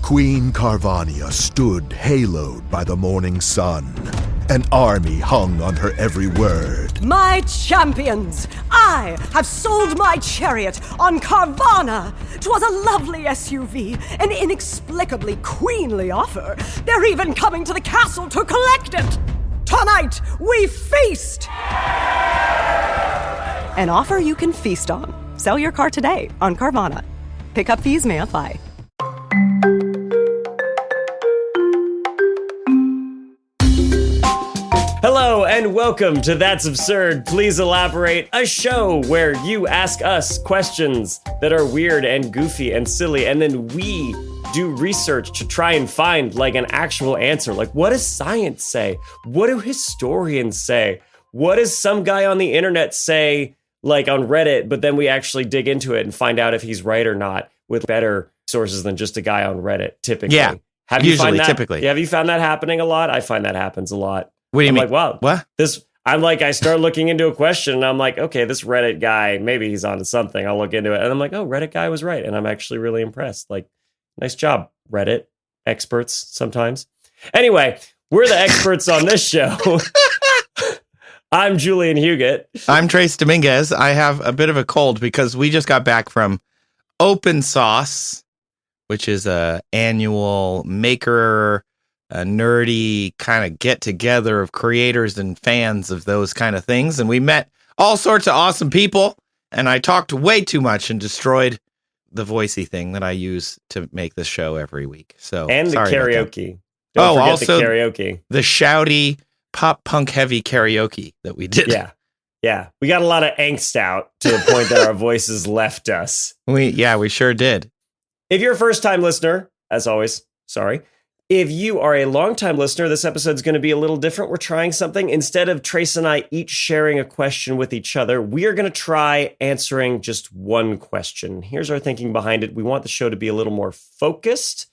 Queen Carvania stood haloed by the morning sun. An army hung on her every word. My champions, I have sold my chariot on Carvana. 'Twas a lovely SUV, an inexplicably queenly offer. They're even coming to the castle to collect it. Tonight, we feast! An offer you can feast on. Sell your car today on Carvana. Pickup fees may apply. Hello and welcome to That's Absurd, Please Elaborate, a show where you ask us questions that are weird and goofy and silly, and then we do research to try and find like an actual answer. Like, what does science say? What do historians say? What does some guy on the internet say, like on Reddit, but then we actually dig into it and find out if he's right or not with better sources than just a guy on Reddit, typically. Yeah, typically. Have you found that happening a lot? I find that happens a lot. What do you mean? Like, wow, what? I start looking into a question and I'm like, okay, this Reddit guy, maybe he's onto something. I'll look into it. And I'm like, oh, Reddit guy was right. And I'm actually really impressed. Like, nice job, Reddit experts sometimes. Anyway, we're the experts on this show. I'm Julian Huguet. I'm Trace Dominguez. I have a bit of a cold because we just got back from Open Sauce, which is a annual maker, a nerdy kind of get together of creators and fans of those kind of things. And we met all sorts of awesome people. And I talked way too much and destroyed the voicey thing that I use to make this show every week. So and the karaoke. Also the karaoke. The shouty pop punk heavy karaoke that we did. Yeah. We got a lot of angst out to the point that our voices left us. We sure did. If you're a first time listener, as always, sorry. If you are a long-time listener, this episode's going to be a little different. We're trying something. Instead of Trace and I each sharing a question with each other, we are going to try answering just one question. Here's our thinking behind it. We want the show to be a little more focused.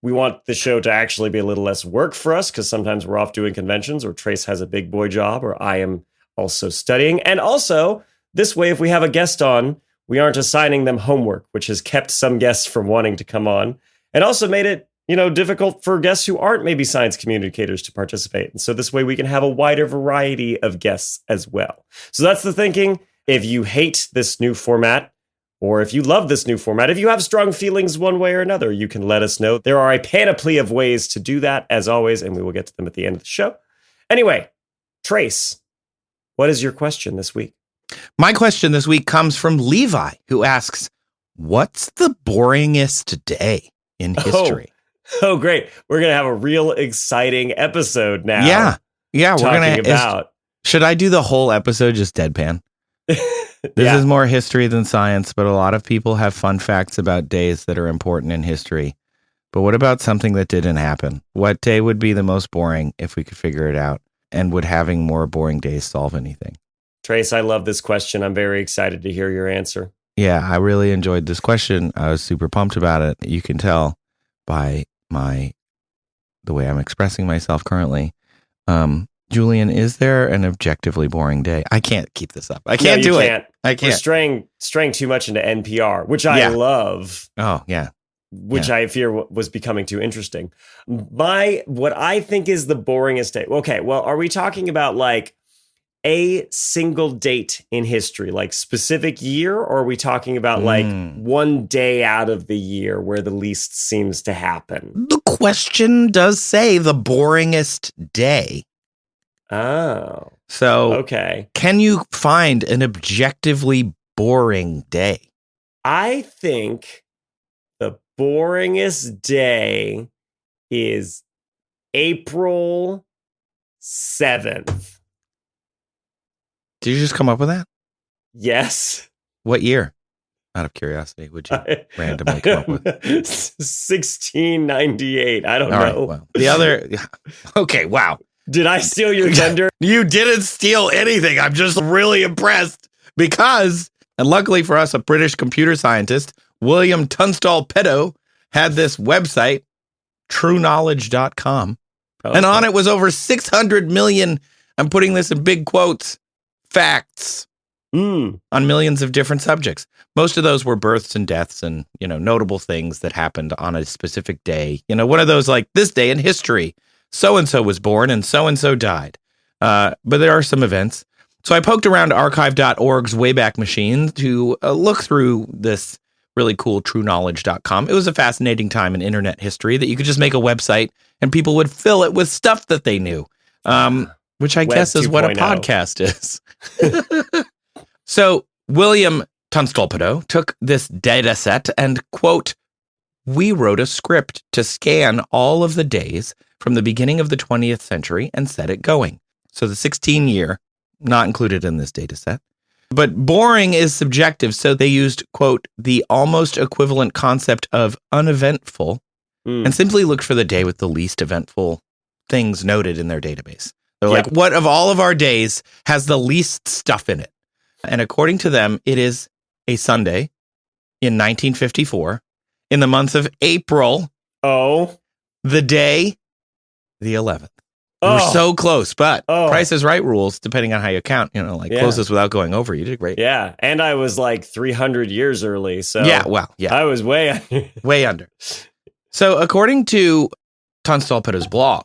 We want the show to actually be a little less work for us because sometimes we're off doing conventions or Trace has a big boy job or I am also studying. And also, this way, if we have a guest on, we aren't assigning them homework, which has kept some guests from wanting to come on and also made it difficult for guests who aren't maybe science communicators to participate. And so this way we can have a wider variety of guests as well. So that's the thinking. If you hate this new format, or if you love this new format, if you have strong feelings one way or another, you can let us know. There are a panoply of ways to do that, as always, and we will get to them at the end of the show. Anyway, Trace, what is your question this week? My question this week comes from Levi, who asks, what's the boringest day in history? Oh, great. We're going to have a real exciting episode now. Yeah. We're going to. Should I do the whole episode just deadpan? This is more history than science, but a lot of people have fun facts about days that are important in history. But what about something that didn't happen? What day would be the most boring if we could figure it out? And would having more boring days solve anything? Trace, I love this question. I'm very excited to hear your answer. Yeah, I really enjoyed this question. I was super pumped about it. You can tell by the way I'm expressing myself currently. Julian, is there an objectively boring day? I can't keep this up. I can't do it. I can't. We're straying too much into NPR, which I love. Oh, yeah. Which I fear was becoming too interesting. What I think is the boringest day. Okay, well, are we talking about like a single date in history, like specific year, or are we talking about like one day out of the year where the least seems to happen? The question does say the boringest day. Oh. So, okay. Can you find an objectively boring day? I think the boringest day is April 7th. Did you just come up with that? Yes. What year? Out of curiosity, would you randomly come up with? 1698. I don't know. Right, well, the other... Okay, wow. Did I steal your thunder? You didn't steal anything. I'm just really impressed because, and luckily for us, a British computer scientist, William Tunstall Pedo, had this website, trueknowledge.com. Okay. And on it was over 600 million, I'm putting this in big quotes, facts Mm. on millions of different subjects. Most of those were births and deaths and, notable things that happened on a specific day. One of those like this day in history, so-and-so was born and so-and-so died. But there are some events. So I poked around archive.org's Wayback Machine to look through this really cool trueknowledge.com. It was a fascinating time in internet history that you could just make a website and people would fill it with stuff that they knew, which I guess is what a podcast is. So William Tunstallpedo took this data set and, quote, "We wrote a script to scan all of the days from the beginning of the 20th century and set it going." So the 16-year, not included in this data set. But boring is subjective, so they used, quote, "the almost equivalent concept of uneventful," and simply looked for the day with the least eventful things noted in their database. They're like, what of all of our days has the least stuff in it? And according to them, it is a Sunday in 1954 in the month of April. Oh. The day, the 11th. We're so close, but Price is Right rules, depending on how you count, closest without going over. You did great. Yeah. And I was like 300 years early. So yeah. I was way under. Way under. So according to Tunstallpedo's blog,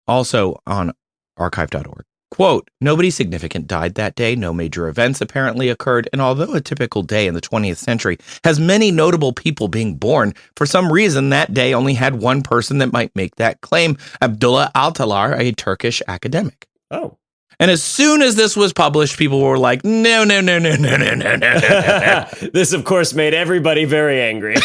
also on archive.org, quote, "Nobody significant died that day. No major events apparently occurred. And although a typical day in the 20th century has many notable people being born, for some reason that day only had one person that might make that claim, Abdullah Altalar, a Turkish academic." Oh. And as soon as this was published, people were like, no. This, of course, made everybody very angry.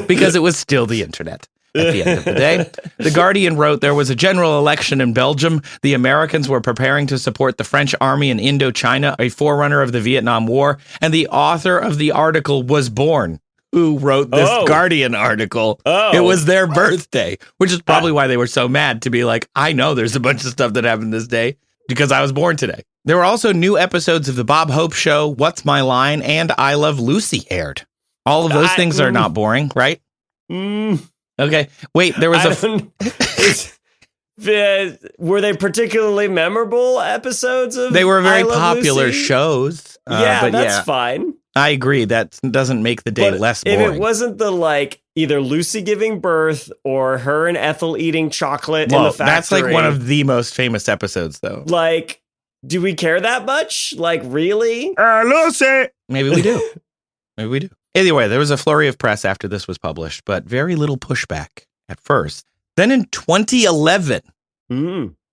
Because it was still the internet. At the end of the day, The Guardian wrote there was a general election in Belgium. The Americans were preparing to support the French army in Indochina, a forerunner of the Vietnam War, and the author of the article was born. Who wrote this Guardian article? It was their birthday, which is probably why they were so mad to be like, I know there's a bunch of stuff that happened this day because I was born today. There were also new episodes of The Bob Hope Show, What's My Line, and I Love Lucy aired. All of those things are not boring, right? Okay. Wait, there was were they particularly memorable episodes of They were very popular Lucy? Shows. But that's fine. I agree. That doesn't make the day less boring. If it wasn't the either Lucy giving birth or her and Ethel eating chocolate in the factory. That's like one of the most famous episodes, though. Do we care that much? Really? Lucy! Maybe we do. Maybe we do. Anyway, there was a flurry of press after this was published, but very little pushback at first. Then in 2011,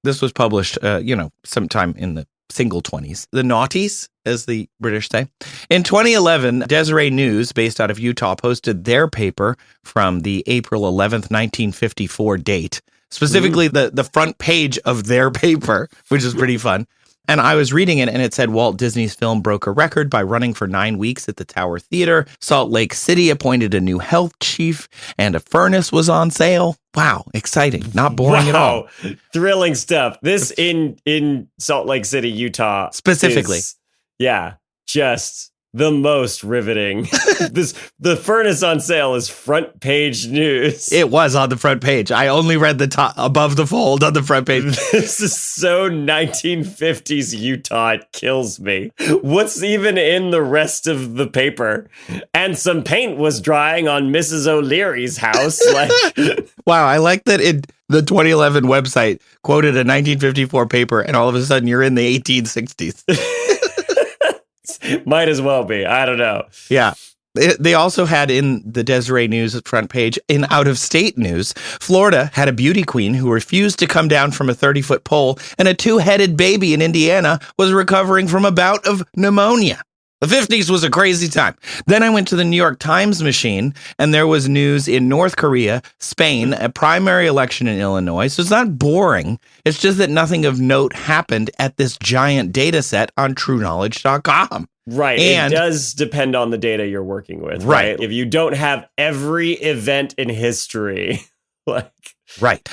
this was published, sometime in the single 20s. The naughties, as the British say. In 2011, Deseret News, based out of Utah, posted their paper from the April 11th, 1954 date. Specifically, the front page of their paper, which is pretty fun. And I was reading it, and it said Walt Disney's film broke a record by running for 9 weeks at the Tower Theater. Salt Lake City appointed a new health chief, and a furnace was on sale. Wow, exciting. Not boring at all. Thrilling stuff. This in Salt Lake City, Utah. Specifically. Just the most riveting. The furnace on sale is front page news. It was on the front page. I only read the top above the fold on the front page. This is so 1950s Utah. It kills me. What's even in the rest of the paper? And some paint was drying on Mrs. O'Leary's house. Wow, I like that the 2011 website quoted a 1954 paper, and all of a sudden you're in the 1860s. Might as well be. I don't know. Yeah. They also had in the Deseret News front page, in out-of-state news, Florida had a beauty queen who refused to come down from a 30-foot pole, and a 2-headed baby in Indiana was recovering from a bout of pneumonia. The 50s was a crazy time. Then I went to the New York Times machine, and there was news in North Korea, Spain, a primary election in Illinois. So it's not boring. It's just that nothing of note happened at this giant data set on trueknowledge.com. Right. And it does depend on the data you're working with. Right. If you don't have every event in history, Right.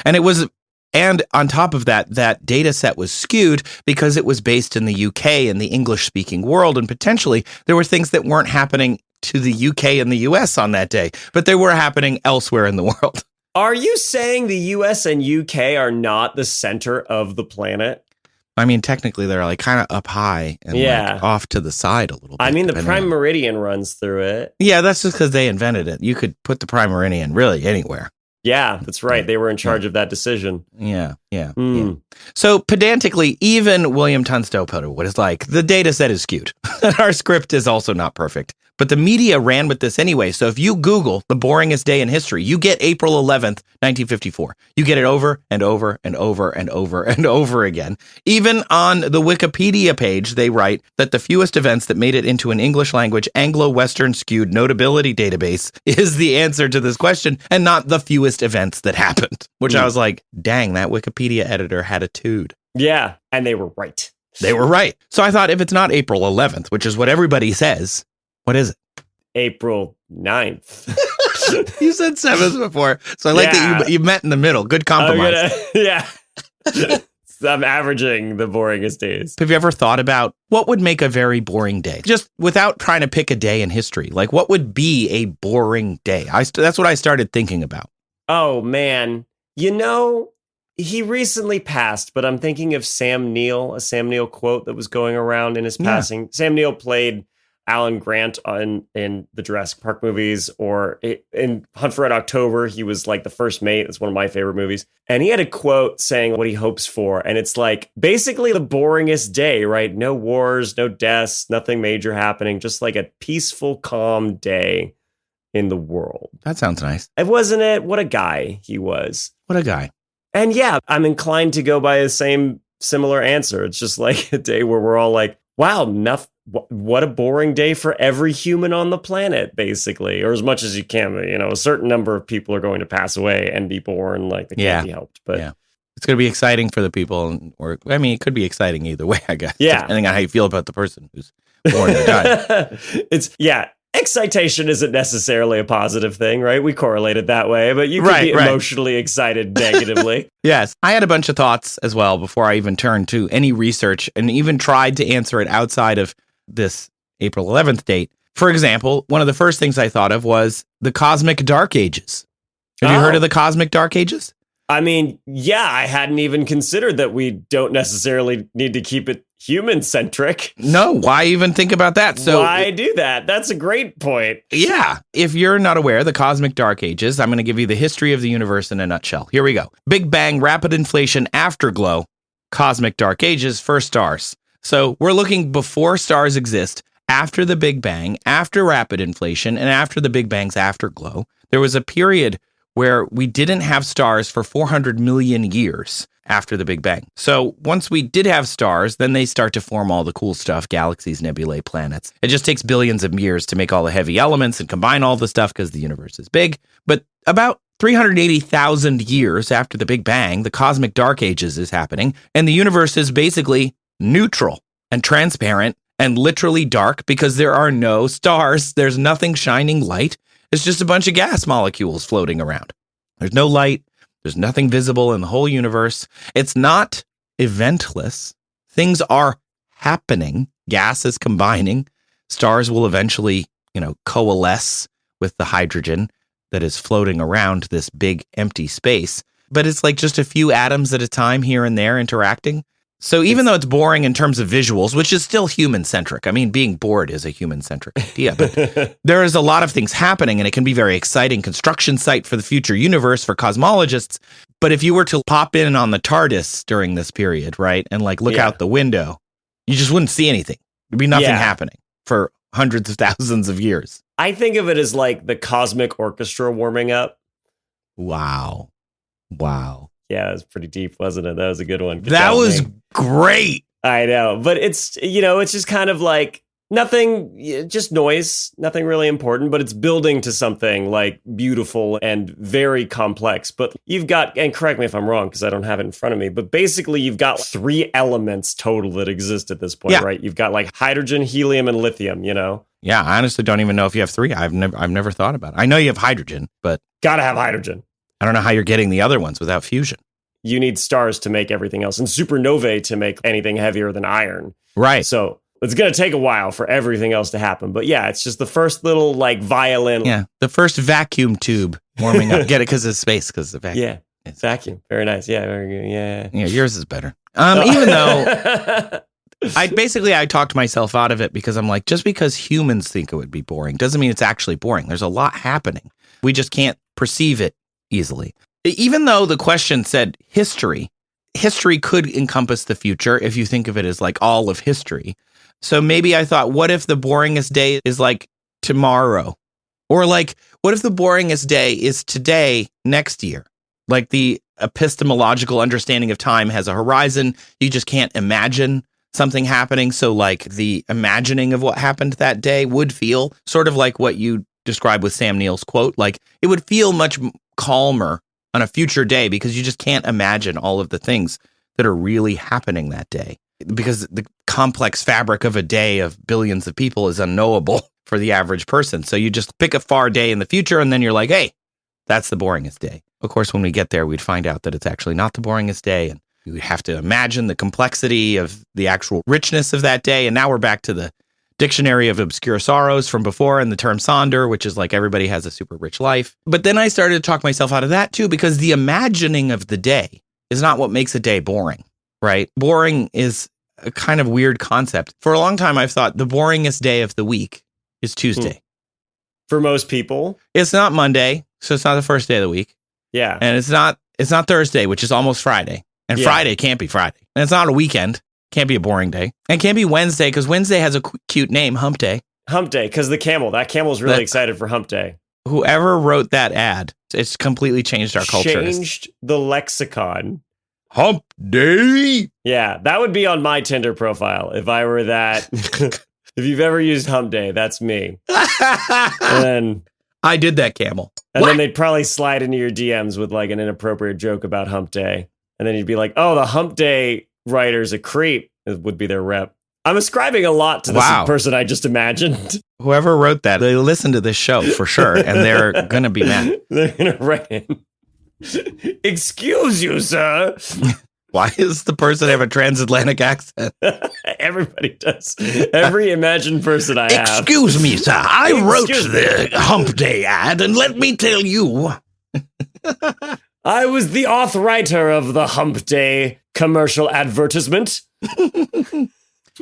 And on top of that, that data set was skewed because it was based in the UK and the English-speaking world, and potentially there were things that weren't happening to the UK and the US on that day, but they were happening elsewhere in the world. Are you saying the US and UK are not the center of the planet? I mean, technically, they're like kind of up high and like off to the side a little bit. I mean, the prime meridian runs through it. Yeah, that's just because they invented it. You could put the prime meridian really anywhere. Yeah, that's right. They were in charge of that decision. Yeah. So pedantically, even William Tunstall put it was like, the data set is skewed. Our script is also not perfect. But the media ran with this anyway. So if you Google the boringest day in history, you get April 11th, 1954. You get it over and over and over and over and over again. Even on the Wikipedia page, they write that the fewest events that made it into an English language Anglo-Western skewed notability database is the answer to this question, and not the fewest events that happened, which I was like, dang, that Wikipedia editor had a tood. Yeah, and they were right. They were right. So I thought, if it's not April 11th, which is what everybody says, what is it? April 9th. You said 7th before, so I like that you met in the middle. Good compromise. I'm averaging the boringest days. Have you ever thought about what would make a very boring day? Just without trying to pick a day in history. Like, what would be a boring day? That's what I started thinking about. Oh, man. You know, he recently passed, but I'm thinking of Sam Neill, a Sam Neill quote that was going around in his passing. Sam Neill played Alan Grant in the Jurassic Park movies, or in Hunt for Red October, he was like the first mate. It's one of my favorite movies. And he had a quote saying what he hopes for. And it's like basically the boringest day, right? No wars, no deaths, nothing major happening. Just like a peaceful, calm day in the world. That sounds nice. It wasn't it? What a guy he was. What a guy. And yeah, I'm inclined to go by the similar answer. It's just like a day where we're all like, wow, what a boring day for every human on the planet, basically, or as much as you can. You know, a certain number of people are going to pass away and be born, like they can't be helped. But it's going to be exciting for the people, or I mean, it could be exciting either way, I guess. Yeah, depending on how you feel about the person who's born or died. Excitation isn't necessarily a positive thing, right? We correlated that way, but you could be emotionally excited negatively. Yes. I had a bunch of thoughts as well before I even turned to any research and even tried to answer it outside of this April 11th date. For example, one of the first things I thought of was the cosmic dark ages. Have you heard of the cosmic dark ages? I mean, yeah, I hadn't even considered that we don't necessarily need to keep it human-centric. No, why even think about that? So why do that? That's a great point. Yeah. If you're not aware, the cosmic dark ages, I'm going to give you the history of the universe in a nutshell. Here we go. Big Bang, rapid inflation, afterglow, cosmic dark ages, first stars. So we're looking before stars exist, after the Big Bang, after rapid inflation, and after the Big Bang's afterglow. There was a period where we didn't have stars for 400 million years after the Big Bang. So once we did have stars, then they start to form all the cool stuff, galaxies, nebulae, planets. It just takes billions of years to make all the heavy elements and combine all the stuff because the universe is big. But about 380,000 years after the Big Bang, the cosmic dark ages is happening, and the universe is basically neutral and transparent and literally dark because there are no stars. There's nothing shining light. It's just a bunch of gas molecules floating around. There's no light. There's nothing visible in the whole universe. It's not eventless. Things are happening. Gas is combining. Stars will eventually, coalesce with the hydrogen that is floating around this big empty space. But it's like just a few atoms at a time here and there interacting. So even though it's boring in terms of visuals, which is still human-centric, I mean, being bored is a human-centric idea, but there is a lot of things happening, and it can be very exciting construction site for the future universe for cosmologists. But if you were to pop in on the TARDIS during this period, right, and look out the window, you just wouldn't see anything. There'd be nothing happening for hundreds of thousands of years. I think of it as like the cosmic orchestra warming up. Wow. Yeah, it was pretty deep, wasn't it? That was a good one. That was great. I know. But it's just kind of like nothing, just noise, nothing really important, but it's building to something like beautiful and very complex. But you've got, and correct me if I'm wrong, because I don't have it in front of me, but basically you've got 3 elements total that exist at this point, right? You've got like hydrogen, helium, and lithium, Yeah, I honestly don't even know if you have 3. I've never thought about it. I know you have hydrogen, but gotta have hydrogen. I don't know how you're getting the other ones without fusion. You need stars to make everything else and supernovae to make anything heavier than iron. Right. So it's going to take a while for everything else to happen. But yeah, it's just the first little violin. Yeah. The first vacuum tube warming up. Get it because it's space, because the vacuum. Yeah. It's vacuum. Very nice. Yeah. Very good. Yeah. Yeah. Yours is better. Even though I talked myself out of it because I'm like, just because humans think it would be boring doesn't mean it's actually boring. There's a lot happening. We just can't perceive it easily. Even though the question said history could encompass the future if you think of it as like all of history. So maybe I thought, what if the boringest day is like tomorrow? Or like, what if the boringest day is today next year? Like the epistemological understanding of time has a horizon. You just can't imagine something happening. So like the imagining of what happened that day would feel sort of like what you described with Sam Neill's quote. Like it would feel much calmer on a future day because you just can't imagine all of the things that are really happening that day because the complex fabric of a day of billions of people is unknowable for the average person. So you just pick a far day in the future and then you're like, hey, that's the boringest day. Of course, when we get there, we'd find out that it's actually not the boringest day. And you have to imagine the complexity of the actual richness of that day. And now we're back to the Dictionary of Obscure Sorrows from before and the term sonder, which is like everybody has a super rich life. But then I started to talk myself out of that too, because the imagining of the day is not what makes a day boring, right? Boring is a kind of weird concept. For a long time, I've thought the boringest day of the week is Tuesday. For most people. It's not Monday, so it's not the first day of the week. Yeah. And it's not Thursday, which is almost Friday. And Friday can't be Friday. And it's not a weekend. Can't be a boring day. And can't be Wednesday, because Wednesday has a cute name, Hump Day. Hump Day, because the camel. That camel's really excited for Hump Day. Whoever wrote that ad, it's completely changed our culture. Changed the lexicon. Hump Day? Yeah, that would be on my Tinder profile if I were that. If you've ever used Hump Day, that's me. And then I did that, camel. And then they'd probably slide into your DMs with like an inappropriate joke about Hump Day. And then you'd be like, oh, the Hump Day writer's a creep, would be their rep. I'm ascribing a lot to this person I just imagined. Whoever wrote that, they listen to this show for sure, and they're going to be mad. They're going to write in. Excuse you, sir. Why does the person have a transatlantic accent? Everybody does. Every imagined person I have. Excuse me, sir. I wrote the Hump Day ad, and let me tell you. I was the author of the Hump Day commercial advertisement.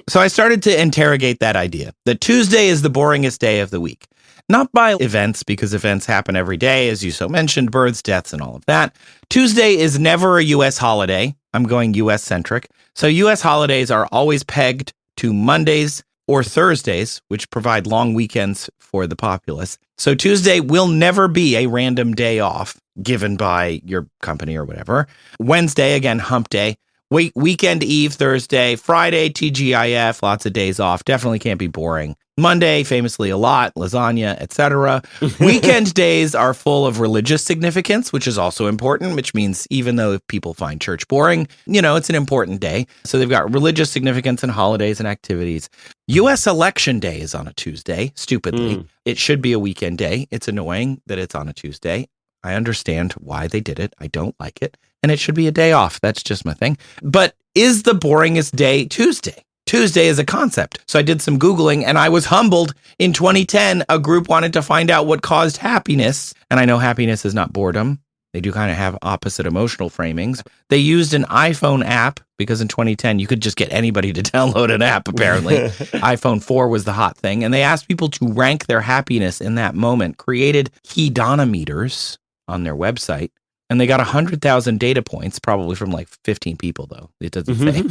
So I started to interrogate that idea, that Tuesday is the boringest day of the week. Not by events, because events happen every day, as you so mentioned, births, deaths, and all of that. Tuesday is never a U.S. holiday. I'm going U.S.-centric. So U.S. holidays are always pegged to Mondays or Thursdays, which provide long weekends for the populace. So Tuesday will never be a random day off given by your company or whatever. Wednesday, again, Hump Day. Weekend Eve, Thursday, Friday, TGIF, lots of days off. Definitely can't be boring. Monday, famously a lot, lasagna, etc. Weekend days are full of religious significance, which is also important, which means even though people find church boring, it's an important day. So they've got religious significance and holidays and activities. U.S. Election Day is on a Tuesday, stupidly. It should be a weekend day. It's annoying that it's on a Tuesday. I understand why they did it. I don't like it. And it should be a day off. That's just my thing. But is the boringest day Tuesday? Tuesday is a concept. So I did some Googling and I was humbled. In 2010, a group wanted to find out what caused happiness. And I know happiness is not boredom. They do kind of have opposite emotional framings. They used an iPhone app because in 2010, you could just get anybody to download an app, apparently. iPhone 4 was the hot thing. And they asked people to rank their happiness in that moment, created hedonometers on their website. And they got 100,000 data points, probably from like 15 people, though. It doesn't say.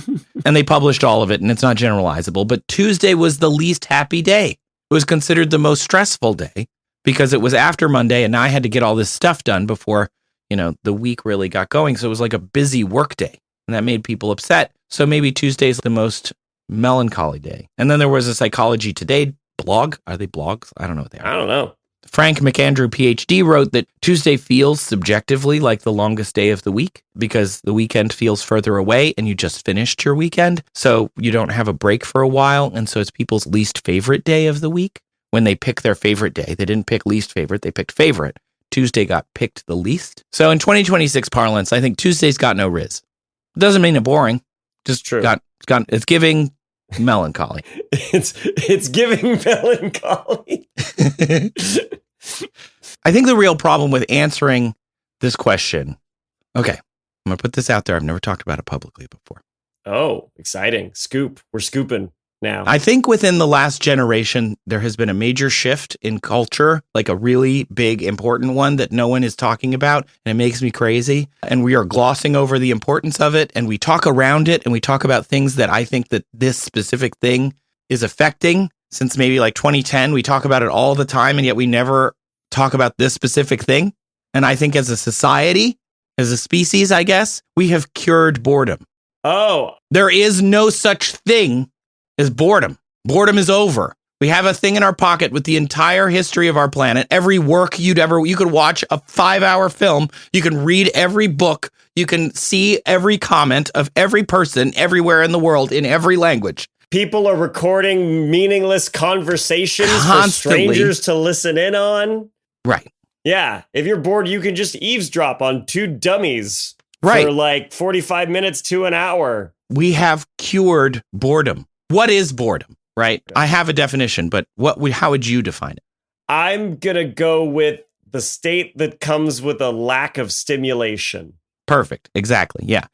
And they published all of it, and it's not generalizable. But Tuesday was the least happy day. It was considered the most stressful day because it was after Monday, and now I had to get all this stuff done before, the week really got going. So it was like a busy work day, and that made people upset. So maybe Tuesday's the most melancholy day. And then there was a Psychology Today blog. Are they blogs? I don't know what they are. I don't know. Frank McAndrew, PhD, wrote that Tuesday feels subjectively like the longest day of the week because the weekend feels further away and you just finished your weekend. So you don't have a break for a while. And so it's people's least favorite day of the week. When they pick their favorite day, they didn't pick least favorite, they picked favorite. Tuesday got picked the least. So in 2026 parlance, I think Tuesday's got no riz. Doesn't mean it's boring. Just true. It's giving melancholy. It's giving melancholy. I think the real problem with answering this question, okay, I'm going to put this out there. I've never talked about it publicly before. Oh, exciting. Scoop. We're scooping now. I think within the last generation, there has been a major shift in culture, like a really big, important one that no one is talking about. And it makes me crazy. And we are glossing over the importance of it. And we talk around it and we talk about things that I think that this specific thing is affecting. Since maybe like 2010, we talk about it all the time. And yet we never talk about this specific thing. And I think as a society, as a species, I guess, we have cured boredom. Oh, There is no such thing as boredom. Boredom is over. We have a thing in our pocket with the entire history of our planet. Every work you could watch a 5-hour film. You can read every book. You can see every comment of every person everywhere in the world in every language. people are recording meaningless conversations Constantly. for strangers to listen in on. Right. Yeah. If you're bored, you can just eavesdrop on two dummies Right. for like 45 minutes to an hour. We have cured boredom. What is boredom? Right. I have a definition, but how would you define it? I'm going to go with the state that comes with a lack of stimulation. Perfect. Exactly. Yeah.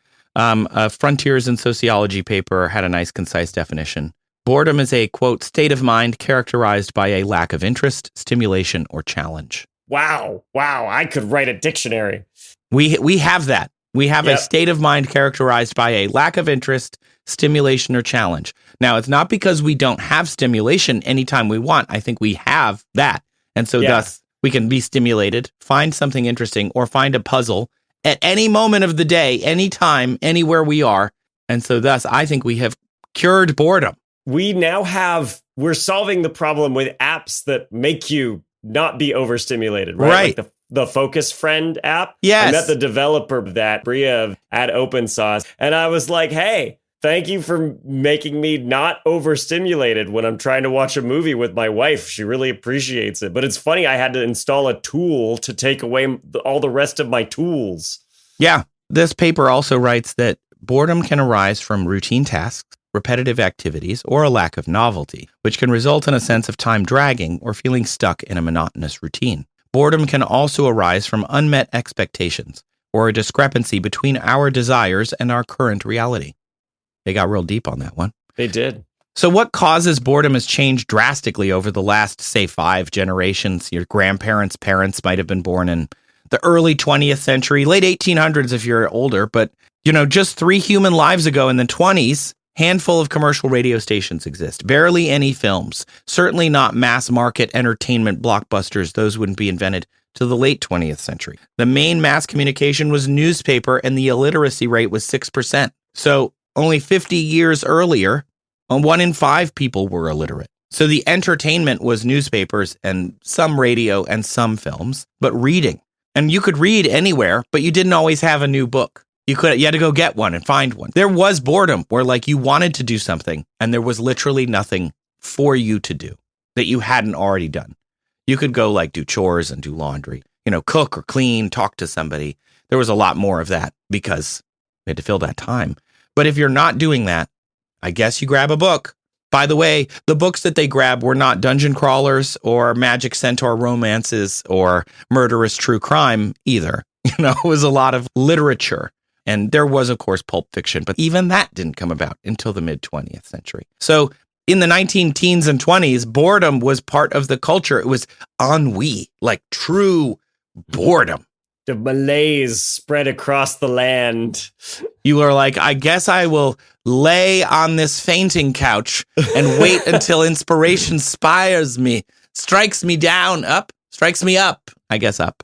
Frontiers in Sociology paper had a nice, concise definition. Boredom is a, quote, state of mind characterized by a lack of interest, stimulation, or challenge. Wow. I could write a dictionary. We have that. We have Yep. a state of mind characterized by a lack of interest, stimulation, or challenge. Now, it's not because we don't have stimulation anytime we want. I think we have that. And so thus, we can be stimulated, find something interesting, or find a puzzle at any moment of the day, anytime, anywhere we are. And so thus, I think we have cured boredom. We're solving the problem with apps that make you not be overstimulated, right? Right. Like the Focus Friend app. Yes. I met the developer of that, Bria at Open Source. And I was like, hey, thank you for making me not overstimulated when I'm trying to watch a movie with my wife. She really appreciates it. But it's funny, I had to install a tool to take away all the rest of my tools. Yeah. This paper also writes that boredom can arise from routine tasks, repetitive activities, or a lack of novelty, which can result in a sense of time dragging or feeling stuck in a monotonous routine. Boredom can also arise from unmet expectations or a discrepancy between our desires and our current reality. They got real deep on that one. They did. So what causes boredom has changed drastically over the last, say, 5 generations. Your grandparents' parents might have been born in the early 20th century, late 1800s if you're older. But, just 3 human lives ago in the 20s, handful of commercial radio stations exist. Barely any films. Certainly not mass market entertainment blockbusters. Those wouldn't be invented till the late 20th century. The main mass communication was newspaper, and the illiteracy rate was 6%. So only 50 years earlier, 1 in 5 people were illiterate. So the entertainment was newspapers and some radio and some films, but reading. And you could read anywhere, but you didn't always have a new book. You had to go get one and find one. There was boredom where you wanted to do something and there was literally nothing for you to do that you hadn't already done. You could go do chores and do laundry, cook or clean, talk to somebody. There was a lot more of that because we had to fill that time. But if you're not doing that, I guess you grab a book. By the way, the books that they grabbed were not dungeon crawlers or magic centaur romances or murderous true crime either. It was a lot of literature. And there was, of course, pulp fiction, but even that didn't come about until the mid-20th century. So in the 19-teens and 20s, boredom was part of the culture. It was ennui, true boredom. The malaise spread across the land. You were like, I guess I will lay on this fainting couch and wait until inspiration strikes me up. I guess up.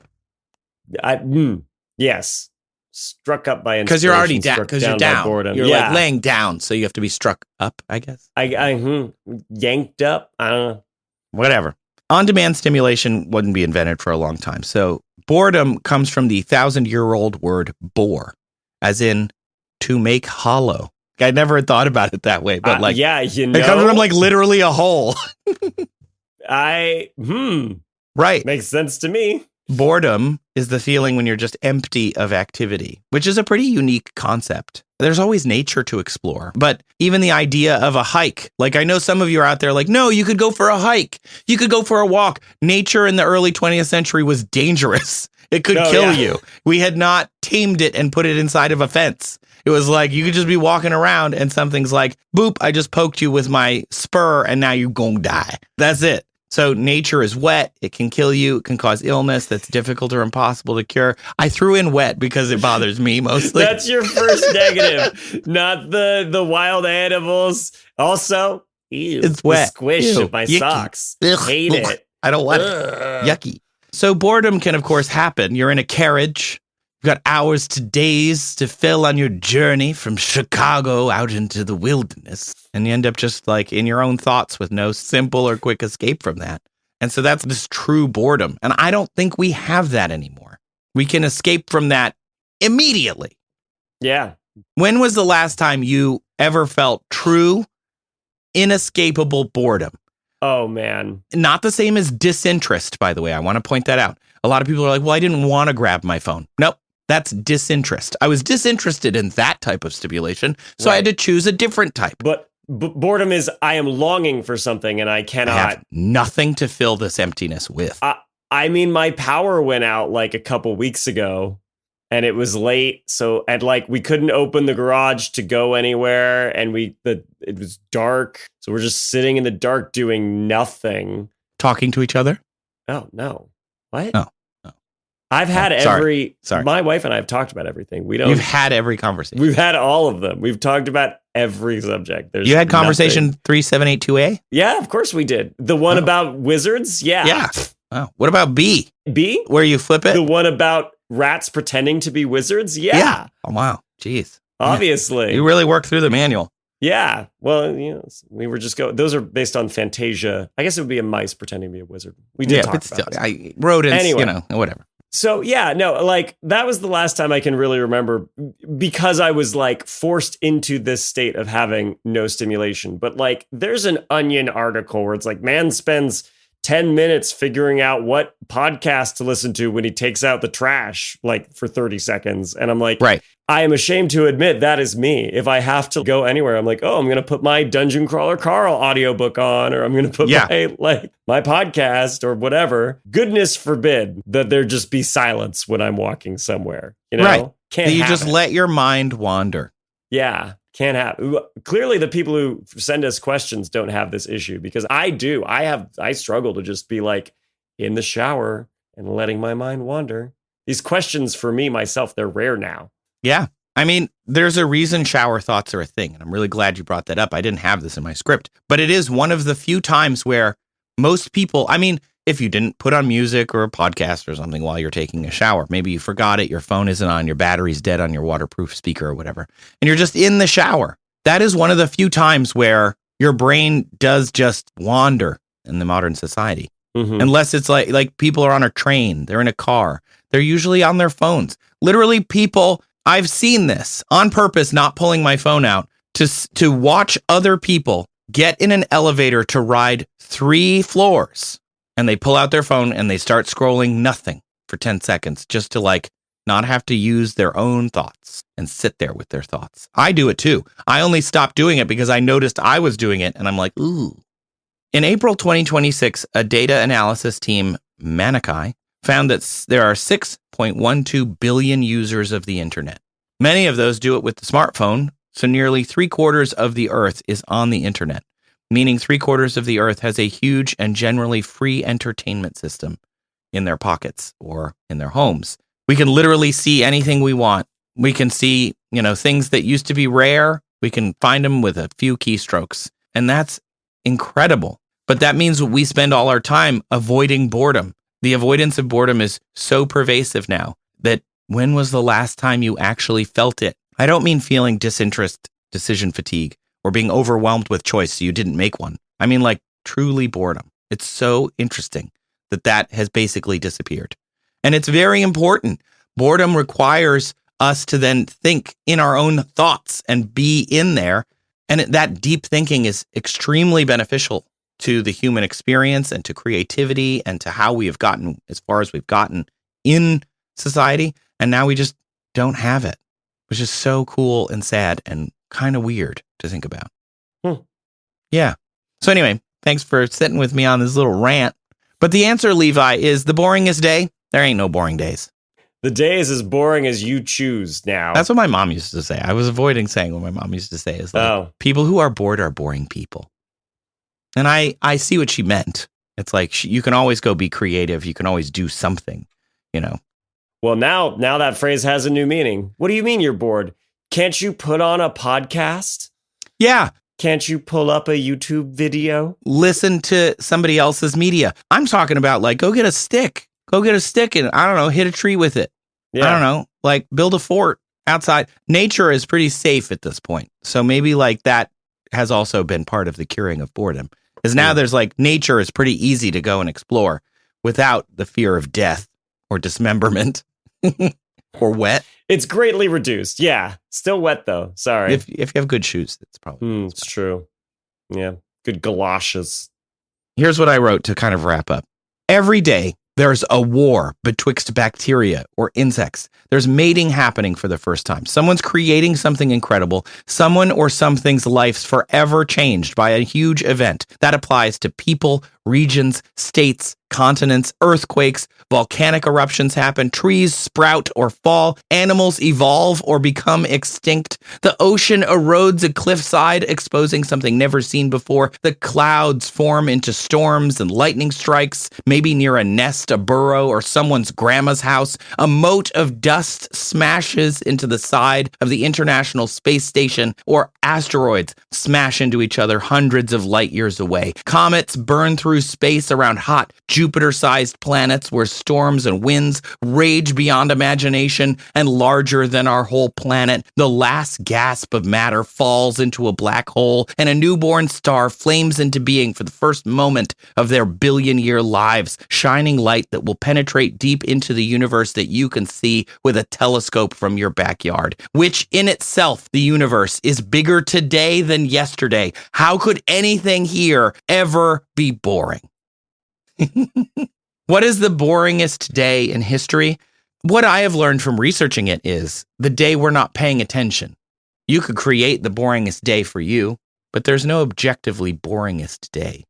Yes. Struck up by inspiration. Because you're already down. Because you're down. Boredom. You're laying down, so you have to be struck up, I guess. Yanked up. I don't know. Whatever. On-demand stimulation wouldn't be invented for a long time. So boredom comes from the 1,000-year-old word bore, as in to make hollow. I never had thought about it that way, but it comes from literally a hole. Right. Makes sense to me. Boredom is the feeling when you're just empty of activity, which is a pretty unique concept. There's always nature to explore, but even the idea of a hike, I know some of you are out there no, you could go for a hike. You could go for a walk. Nature in the early 20th century was dangerous. It could kill you. We had not tamed it and put it inside of a fence. It was like you could just be walking around and something's like, boop, I just poked you with my spur and now you're going to die. That's it. So nature is wet. It can kill you. It can cause illness that's difficult or impossible to cure. I threw in wet because it bothers me mostly. That's your first negative, not the wild animals. Also, ew, it's wet. The squish Ew, of my yucky. socks. Ugh, Hate ugh, it. I don't want it. Yucky. So boredom can, of course, happen. You're in a carriage. You've got hours to days to fill on your journey from Chicago out into the wilderness. And you end up just like in your own thoughts with no simple or quick escape from that. And so that's this true boredom. And I don't think we have that anymore. We can escape from that immediately. Yeah. When was the last time you ever felt true, inescapable boredom? Oh, man. Not the same as disinterest, by the way. I want to point that out. A lot of people are like, well, I didn't want to grab my phone. Nope. That's disinterest. I was disinterested in that type of stimulation, so I had to choose a different type. But boredom is I am longing for something and I cannot. I have nothing to fill this emptiness with. I mean, my power went out like a couple weeks ago and it was late. So, and like we couldn't open the garage to go anywhere and it was dark. So we're just sitting in the dark doing nothing. Talking to each other? Oh, no. What? Oh. I've had Sorry. My wife and I have talked about everything. You've had every conversation. We've had all of them. We've talked about every subject. You had conversation 3782A? Yeah, of course we did. The one about wizards? Yeah. Yeah. Oh. What about B? B? Where you flip it? The one about rats pretending to be wizards? Yeah. Oh, wow. Jeez. Obviously. Yeah. You really worked through the manual. Yeah. Well, we were just those are based on Fantasia. I guess it would be a mice pretending to be a wizard. We did talk about this. Rodents, anyway. Whatever. So, yeah, no, like that was the last time I can really remember because I was like forced into this state of having no stimulation. But like there's an Onion article where it's like man spends 10 minutes figuring out what podcast to listen to when he takes out the trash like for 30 seconds. And I'm like, right. I am ashamed to admit that is me. If I have to go anywhere, I'm like, oh, I'm going to put my Dungeon Crawler Carl audiobook on, or I'm going to put my podcast or whatever. Goodness forbid that there just be silence when I'm walking somewhere. Right. Can't you just let your mind wander. Yeah. Can't have. Clearly, the people who send us questions don't have this issue because I do. I struggle to just be like in the shower and letting my mind wander. These questions for me, myself, they're rare now. Yeah. I mean, there's a reason shower thoughts are a thing. And I'm really glad you brought that up. I didn't have this in my script, but it is one of the few times where most people, I mean, if you didn't put on music or a podcast or something while you're taking a shower, maybe you forgot it, your phone isn't on, your battery's dead on your waterproof speaker or whatever, and you're just in the shower. That is one of the few times where your brain does just wander in the modern society. Mm-hmm. Unless it's like people are on a train, they're in a car, they're usually on their phones. Literally people, I've seen this on purpose, not pulling my phone out to watch other people get in an elevator to ride 3 floors. And they pull out their phone and they start scrolling nothing for 10 seconds just to like not have to use their own thoughts and sit there with their thoughts. I do it too. I only stopped doing it because I noticed I was doing it and I'm like, ooh. In April 2026, a data analysis team, Manikai, found that there are 6.12 billion users of the internet. Many of those do it with the smartphone, so nearly 3/4 of the earth is on the internet. Meaning 3/4 of the earth has a huge and generally free entertainment system in their pockets or in their homes. We can literally see anything we want. We can see, things that used to be rare. We can find them with a few keystrokes. And that's incredible. But that means we spend all our time avoiding boredom. The avoidance of boredom is so pervasive now that when was the last time you actually felt it? I don't mean feeling disinterest, decision fatigue, or being overwhelmed with choice so you didn't make one. I mean like truly boredom. It's so interesting that has basically disappeared. And it's very important. Boredom requires us to then think in our own thoughts and be in there. And that deep thinking is extremely beneficial to the human experience and to creativity and to how we have gotten as far as we've gotten in society. And now we just don't have it, which is so cool and sad and kind of weird to think about. Yeah. So anyway, thanks for sitting with me on this little rant. But the answer, Levi, is the boringest day. There ain't no boring days. The day is as boring as you choose now. That's what my mom used to say. I was avoiding saying what my mom used to say is like, people who are bored are boring people. And I see what she meant. It's like you can always go be creative. You can always do something, you know. Well, now that phrase has a new meaning. What do you mean you're bored? Can't you put on a podcast? Yeah. Can't you pull up a YouTube video? Listen to somebody else's media. I'm talking about like, go get a stick. Go get a stick and, I don't know, hit a tree with it. Yeah. I don't know, like build a fort outside. Nature is pretty safe at this point. So maybe like that has also been part of the curing of boredom. Because now there's like, nature is pretty easy to go and explore without the fear of death or dismemberment or wet. It's greatly reduced. Yeah. Still wet though. Sorry. If you have good shoes, it's probably. It's true. Yeah. Good galoshes. Here's what I wrote to kind of wrap up. Every day, there's a war betwixt bacteria or insects. There's mating happening for the first time. Someone's creating something incredible. Someone or something's life's forever changed by a huge event. That applies to people, regions, states, continents, earthquakes, volcanic eruptions happen, trees sprout or fall, animals evolve or become extinct. The ocean erodes a cliffside, exposing something never seen before. The clouds form into storms and lightning strikes, maybe near a nest, a burrow, or someone's grandma's house. A mote of dust smashes into the side of the International Space Station, or asteroids smash into each other hundreds of light years away. Comets burn through space around hot Jupiter-sized planets where storms and winds rage beyond imagination and larger than our whole planet. The last gasp of matter falls into a black hole, and a newborn star flames into being for the first moment of their billion-year lives, shining light that will penetrate deep into the universe that you can see with a telescope from your backyard, which in itself, the universe, is bigger today than yesterday. How could anything here ever be boring? What is the boringest day in history? What I have learned from researching it is the day we're not paying attention. You could create the boringest day for you, but there's no objectively boringest day,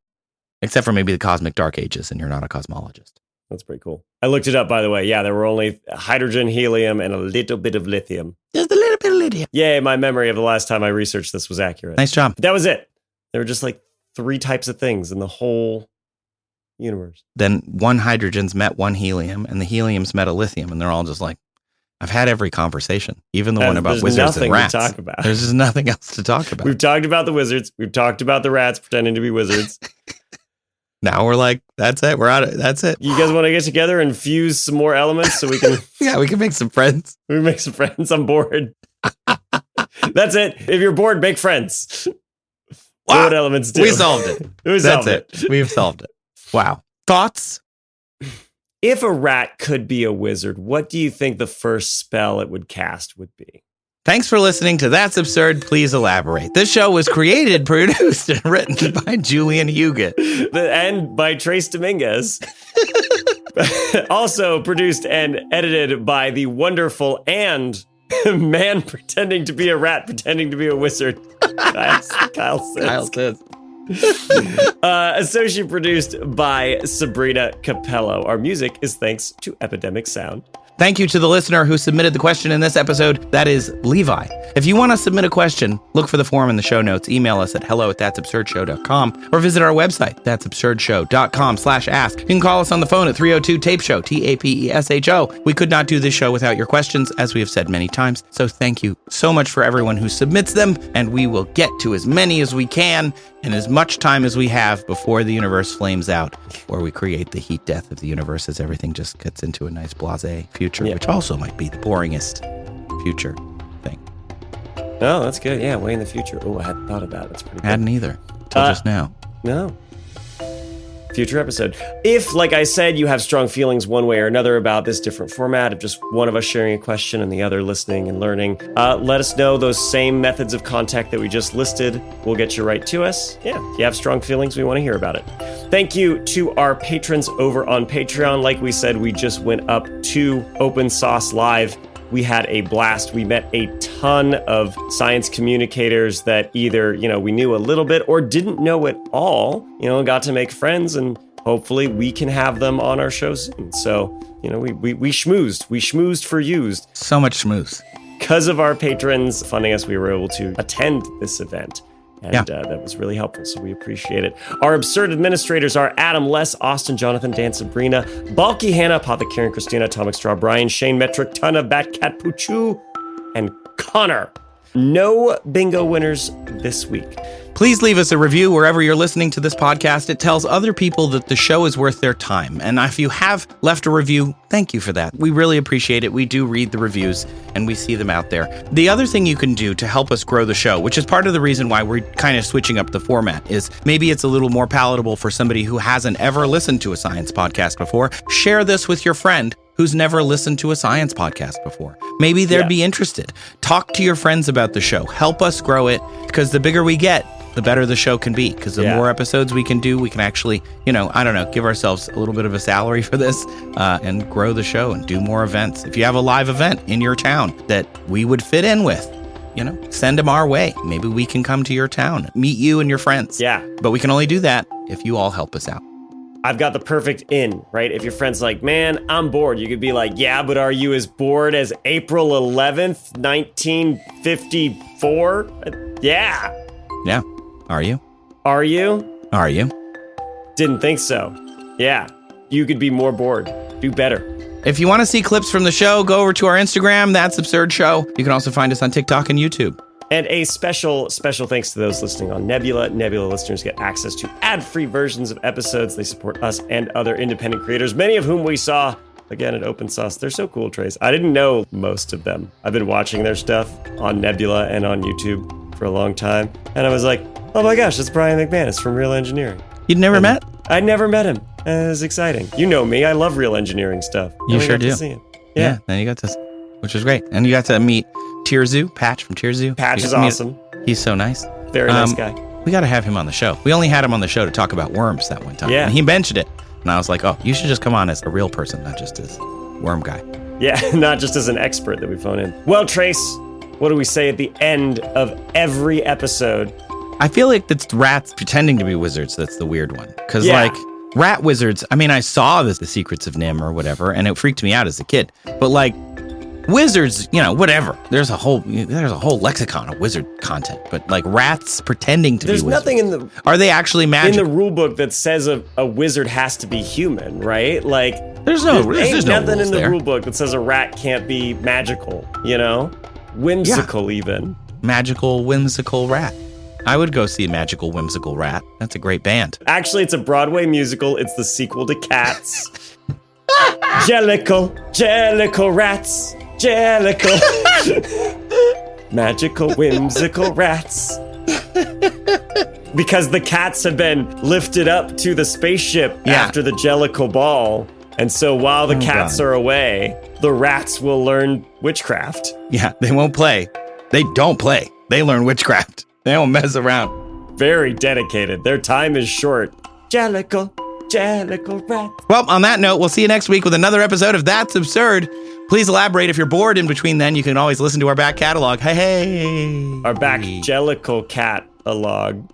except for maybe the cosmic dark ages, and you're not a cosmologist. That's pretty cool. I looked it up, by the way. Yeah, there were only hydrogen, helium, and a little bit of lithium. Just a little bit of lithium. Yay, my memory of the last time I researched this was accurate. Nice job. That was it. There were just like 3 types of things in the whole universe. Then one hydrogen's met one helium, and the helium's met a lithium, and they're all just like, I've had every conversation, even the one about wizards and rats. There's nothing to talk about. There's just nothing else to talk about. We've talked about the wizards. We've talked about the rats pretending to be wizards. Now we're like, that's it. We're out of that's it. You guys want to get together and fuse some more elements so we can... Yeah, we can make some friends. We make some friends. I'm bored. That's it. If you're bored, make friends. Wow. What elements do? We solved it. That's it. We've solved it. Wow. Thoughts? If a rat could be a wizard, what do you think the first spell it would cast would be? Thanks for listening to That's Absurd. Please elaborate. This show was created, produced, and written by Julian Huguet. And by Trace Dominguez. Also produced and edited by the wonderful and man pretending to be a rat, pretending to be a wizard, Kyle Sisk. Associate produced by Sabrina Capello. Our music is thanks to Epidemic Sound. Thank you to the listener who submitted the question in this episode. That is Levi. If you want to submit a question, look for the form in the show notes. Email us at hello@that'sabsurdshow.com or visit our website, that'sabsurdshow.com/ask. You can call us on the phone at 302-TAPE-SHOW, TAPESHO. We could not do this show without your questions, as we have said many times. So thank you so much for everyone who submits them, and we will get to as many as we can in as much time as we have before the universe flames out, or we create the heat death of the universe as everything just gets into a nice blasé future, which also might be the boringest future thing. Oh, that's good. Yeah, way in the future. Oh, I hadn't thought about it. That's pretty good. Hadn't either, till just now. No. Future episode. If, like I said, you have strong feelings one way or another about this different format of just one of us sharing a question and the other listening and learning, let us know. Those same methods of contact that we just listed will get you right to us. Yeah, if you have strong feelings, we want to hear about it. Thank you to our patrons over on Patreon. Like we said, we just went up to Open Sauce Live. We had a blast. We met a ton of science communicators that either, we knew a little bit or didn't know at all, got to make friends, and hopefully we can have them on our show soon. So we schmoozed. We schmoozed for used. So much schmooze. Because of our patrons funding us, we were able to attend this event. And that was really helpful, so we appreciate it. Our absurd administrators are Adam, Les, Austin, Jonathan, Dan, Sabrina, Balky, Hannah, Apothecary, Christina, Atomic Straw, Brian, Shane, Metric, Ton of Batcat, Puchu, and Connor. No bingo winners this week. Please leave us a review wherever you're listening to this podcast. It tells other people that the show is worth their time. And if you have left a review, thank you for that. We really appreciate it. We do read the reviews and we see them out there. The other thing you can do to help us grow the show, which is part of the reason why we're kind of switching up the format, is maybe it's a little more palatable for somebody who hasn't ever listened to a science podcast before. Share this with your friend who's never listened to a science podcast before. Maybe they'd be interested. Talk to your friends about the show. Help us grow it, because the bigger we get, the better the show can be. Because the more episodes we can do, we can actually, give ourselves a little bit of a salary for this and grow the show and do more events. If you have a live event in your town that we would fit in with, send them our way. Maybe we can come to your town, meet you and your friends. Yeah. But we can only do that if you all help us out. I've got the perfect in, right? If your friend's like, man, I'm bored, you could be like, yeah, but are you as bored as April 11th, 1954? Yeah. Yeah. Are you? Are you? Are you? Didn't think so. Yeah. You could be more bored. Do better. If you want to see clips from the show, go over to our Instagram, That's Absurd Show. You can also find us on TikTok and YouTube. And a special thanks to those listening on Nebula. Nebula listeners get access to ad-free versions of episodes. They support us and other independent creators, many of whom we saw, again, at Open Sauce. They're so cool, Trace. I didn't know most of them. I've been watching their stuff on Nebula and on YouTube for a long time. And I was like, oh my gosh, that's Brian McManus from Real Engineering. You'd never met? I'd never met him. It was exciting. You know me. I love Real Engineering stuff. You sure do. Yeah. Then you got this, which was great. And you got to meet Tearzu, Patch from Tearzu. Patch is awesome. He's so nice. Very nice guy. We got to have him on the show. We only had him on the show to talk about worms that one time. Yeah. And he mentioned it. And I was like, oh, you should just come on as a real person, not just as worm guy. Yeah, not just as an expert that we phone in. Well, Trace, what do we say at the end of every episode? I feel like that's rats pretending to be wizards. That's the weird one. Because, rat wizards, I saw The Secrets of Nim or whatever, and it freaked me out as a kid. But, wizards, whatever. There's a whole lexicon of wizard content. But, rats pretending to be wizards. There's nothing in the... Are they actually magic? In the rule book that says a wizard has to be human, right? There's nothing in the rule book that says a rat can't be magical, Whimsical, even. Magical, whimsical rat. I would go see Magical Whimsical Rat. That's a great band. Actually, it's a Broadway musical. It's the sequel to Cats. Jellicle rats. Jellicle. Magical, whimsical rats. Because the cats have been lifted up to the spaceship after the Jellicle ball. And so while the cats are away, the rats will learn witchcraft. Yeah, they won't play. They don't play. They learn witchcraft. They don't mess around. Very dedicated. Their time is short. Jellicle rat. Well, on that note, we'll see you next week with another episode of That's Absurd. Please elaborate. If you're bored in between then, you can always listen to our back catalog. Hey. Our back Jellicle cat-alog.